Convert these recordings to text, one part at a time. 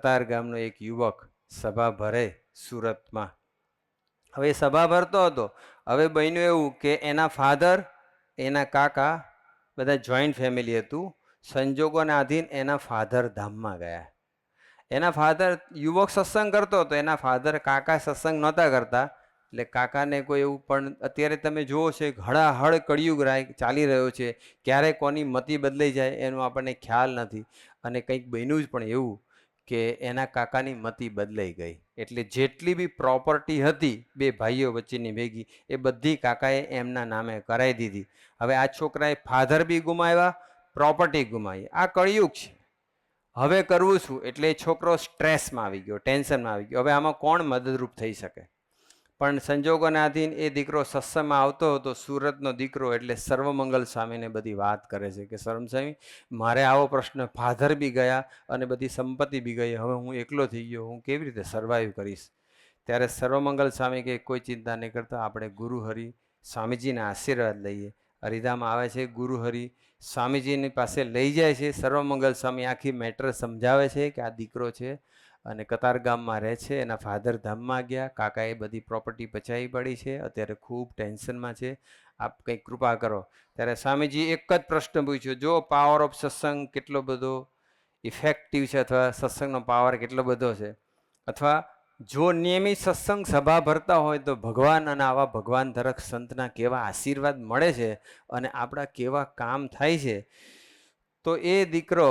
કતાર ગામનો એક યુવક સભા ભરે સુરતમાં. હવે એ સભા ભરતો હતો. હવે બન્યું એવું કે એના ફાધર, એના કાકા, બધા જોઈન્ટ ફેમિલી હતું. સંજોગોના આધીન એના ફાધર ધામમાં ગયા. એના ફાધર, યુવક સત્સંગ કરતો હતો, એના ફાધર કાકા સત્સંગ નહોતા કરતા. એટલે કાકાને કોઈ એવું, પણ અત્યારે તમે જુઓ છો હળાહળ કળિયુગ ચાલી રહ્યો છે, ક્યારે કોની મતિ બદલાઈ જાય એનો આપણને ખ્યાલ નથી. અને કંઈક બન્યું જ પણ એવું કે એના કાકાની મતિ બદલાઈ ગઈ. એટલે જેટલી બી પ્રોપર્ટી હતી બે ભાઈઓ વચ્ચેની ભેગી, એ બધી કાકાએ એમના નામે કરાવી દીધી. હવે આ છોકરાએ ફાધર બી ગુમાવ્યા, પ્રોપર્ટી ગુમાવી. આ કળિયુગ છે. હવે કરવું શું? એટલે એ છોકરો સ્ટ્રેસમાં આવી ગયો, ટેન્શનમાં આવી ગયો. હવે આમાં કોણ મદદરૂપ થઈ શકે? પણ સંજોગોના આધીન એ દીકરો સત્સંગમાં આવતો હતો. સુરતનો દીકરો, એટલે સર્વમંગલ સ્વામીને બધી વાત કરે છે કે સ્વામી, મારે આવો પ્રશ્ન, ફાધર બી ગયા અને બધી સંપત્તિ બી ગઈ, હવે હું એકલો થઈ ગયો, હું કેવી રીતે સર્વાઈવ કરીશ? ત્યારે સર્વમંગલ સ્વામી કે કોઈ ચિંતા નહીં કરતા, આપણે ગુરુહરિ સ્વામીજીના આશીર્વાદ લઈએ. હરિધામ આવે છે, ગુરુહરિ સ્વામીજીની પાસે લઈ જાય છે. સર્વમંગલ સ્વામી આખી મેટર સમજાવે છે કે આ દીકરો છે અને કતાર ગામમાં રહે છે, એના ફાધર ધામમાં ગયા, કાકાએ બધી પ્રોપર્ટી પચાવી પડી છે, અત્યારે ખૂબ ટેન્શનમાં છે, આપ કંઈક કૃપા કરો. ત્યારે સ્વામીજી એક જ પ્રશ્ન પૂછ્યો, જો પાવર ઓફ સત્સંગ કેટલો બધો ઇફેક્ટિવ છે, અથવા સત્સંગનો પાવર કેટલો બધો છે, અથવા જો નિયમિત સત્સંગ સભા ભરતા હોય તો ભગવાન અને આવા ભગવાન ધરક સંતના કેવા આશીર્વાદ મળે છે અને આપણા કેવા કામ થાય છે. તો એ દીકરો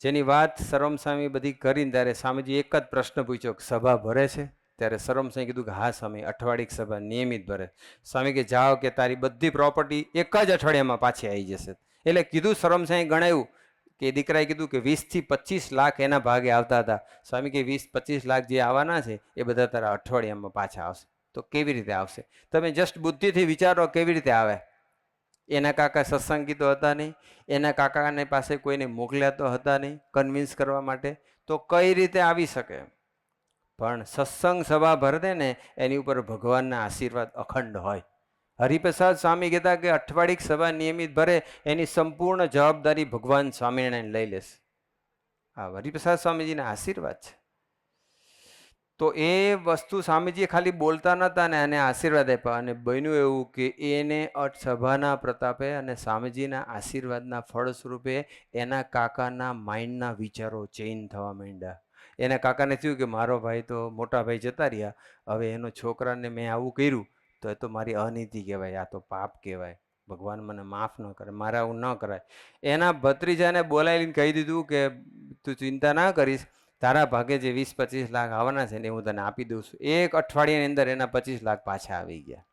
જેની વાત સર્વમ સ્વામી બધી કરીને, ત્યારે સ્વામીજી એક જ પ્રશ્ન પૂછ્યો, સભા ભરે છે? ત્યારે સર્વમ સ્વામી કીધું કે હા સ્વામી, અઠવાડિક સભા નિયમિત ભરે. સ્વામી કે જાઓ કે તારી બધી પ્રોપર્ટી એક જ અઠવાડિયામાં પાછી આવી જશે. એટલે કીધું, સર્વમ સ્વામી ગણાયું કે દીકરાએ કીધું કે 20 થી 25 લાખ એના ભાગે આવતા હતા. સ્વામી કે 20-25 લાખ જે આવવાના છે એ બધા તારા અઠવાડિયામાં પાછા આવશે. તો કેવી રીતે આવશે? તમે જસ્ટ બુદ્ધિથી વિચારો, કેવી રીતે આવે? એના કાકા સત્સંગી તો હતા નહીં, એના કાકાને પાસે કોઈને મોકલ્યા તો હતા નહીં કન્વિન્સ કરવા માટે, તો કઈ રીતે આવી શકે? પણ સત્સંગ સભા ભરતે ને એની ઉપર ભગવાનના આશીર્વાદ અખંડ હોય. હરિપ્રસાદ સ્વામી કહેતા કે અઠવાડિક સભા નિયમિત ભરે એની સંપૂર્ણ જવાબદારી ભગવાન સ્વામિનારાયણ લઈ લેશે. આ હરિપ્રસાદ સ્વામીજીના આશીર્વાદ છે. તો એ વસ્તુ સ્વામીજી ખાલી બોલતા નહોતા ને એને આશીર્વાદ આપ્યા. અને બન્યું એવું કે એને સભાના પ્રતાપે અને સ્વામીજીના આશીર્વાદના ફળ સ્વરૂપે એના કાકાના માઇન્ડના વિચારો ચેન્જ થવા માંડ્યા. એના કાકાને થયું કે મારો ભાઈ તો, મોટા ભાઈ જતા રહ્યા, હવે એનો છોકરાને મેં આવું કર્યું તો એ તો મારી અનીતિ કહેવાય, આ તો પાપ કહેવાય, ભગવાન મને માફ ન કરે, મારે આવું ન કરાય. એના ભત્રીજાને બોલાવીને કહી દીધું કે તું ચિંતા ના કરીશ, તારા ભાગે જે 20-25 લાખ આવવાના છે ને હું તને આપી દઉં છું. એક અઠવાડિયાની અંદર એના 25 લાખ પાછા આવી ગયા.